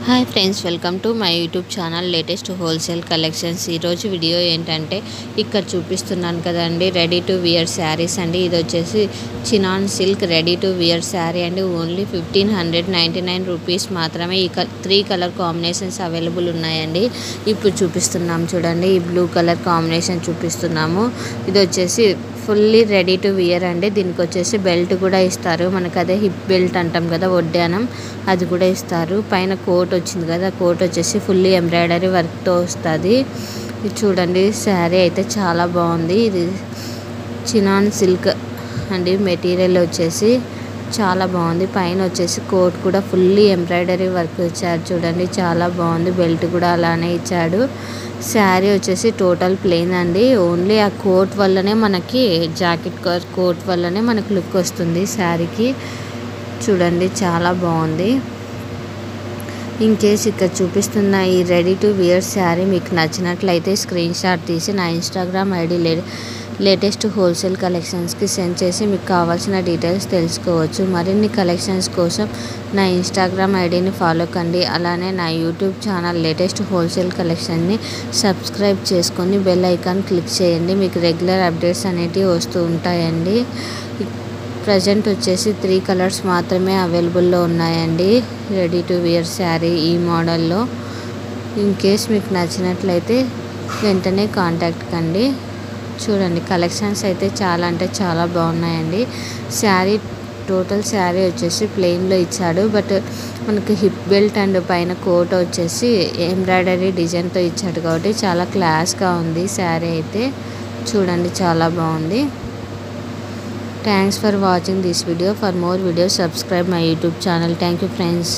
Hi friends, welcome to my YouTube channel latest wholesale collections. ఈరోజు video ఏంటంటే ఇక్కడ చూపిస్తున్నాను కదండి, రెడీ టు వియర్ శారీస్ అండి. ఇది వచ్చేసి chinon silk ready to wear sari అండి. ఓన్లీ 1599 రూపీస్ మాత్రమే. ఈ 3 కలర్ కాంబినేషన్స్ అవైలబుల్ ఉన్నాయండి. ఇప్పుడు చూపిస్తున్నాం చూడండి, ఈ బ్లూ కలర్ కాంబినేషన్ చూపిస్తున్నాము. ఇది వచ్చేసి ఫుల్లీ రెడీ టు వియర్ అండి. దీనికి వచ్చేసి బెల్ట్ కూడా ఇస్తారు. మనకు అదే హిప్ బెల్ట్ అంటాం కదా, వడ్డానం, అది కూడా ఇస్తారు. పైన కోట్ వచ్చింది కదా, కోట్ వచ్చేసి ఫుల్లీ ఎంబ్రాయిడరీ వర్క్తో వస్తుంది. ఇది చూడండి, శారీ అయితే చాలా బాగుంది. ఇది చినాన్ సిల్క్ అండి. మెటీరియల్ వచ్చేసి చాలా బాగుంది. పైన వచ్చేసి కోట్ కూడా ఫుల్లీ ఎంబ్రాయిడరీ వర్క్ ఇచ్చారు. చూడండి, చాలా బాగుంది. బెల్ట్ కూడా అలానే ఇచ్చాడు. శారీ వచ్చేసి టోటల్ ప్లెయిన్ అండి. ఓన్లీ ఆ కోట్ వల్లనే మనకి, జాకెట్ కోట్ వల్లనే మనకు లుక్ వస్తుంది శారీకి. చూడండి, చాలా బాగుంది. ఇన్ కేస్ ఇక్కడ చూపిస్తున్న ఈ రెడీ టు వియర్ శారీ మీకు నచ్చినట్లయితే స్క్రీన్ షాట్ తీసి నా ఇన్స్టాగ్రామ్ ఐడి లేటెస్ట్ హోల్సేల్ కలెక్షన్స్కి సెండ్ చేసి మీకు కావాల్సిన డీటెయిల్స్ తెలుసుకోవచ్చు. మరిన్ని కలెక్షన్స్ కోసం నా ఇన్స్టాగ్రామ్ ఐడిని ఫాలో కండి. అలానే నా యూట్యూబ్ ఛానల్ లేటెస్ట్ హోల్సేల్ కలెక్షన్ని సబ్స్క్రైబ్ చేసుకొని బెల్ ఐకాన్ క్లిక్ చేయండి. మీకు రెగ్యులర్ అప్డేట్స్ అనేటివి వస్తూ ఉంటాయండి. ప్రజెంట్ వచ్చేసి 3 కలర్స్ మాత్రమే అవైలబుల్లో ఉన్నాయండి రెడీ టు వియర్ శారీ ఈ మోడల్లో. ఇన్ కేస్ మీకు నచ్చినట్లయితే వెంటనే కాంటాక్ట్ కండి. చూడండి, కలెక్షన్స్ అయితే చాలా అంటే చాలా బాగున్నాయండి. శారీ టోటల్ శారీ వచ్చేసి ప్లెయిన్లో ఇచ్చాడు. బట్ మనకి హిప్ బెల్ట్ అండ్ పైన కోట్ వచ్చేసి ఎంబ్రాయిడరీ డిజైన్తో ఇచ్చాడు కాబట్టి చాలా క్లాస్గా ఉంది శారీ అయితే. చూడండి, చాలా బాగుంది. Thanks for watching this video. For more videos, subscribe my YouTube channel. Thank you friends.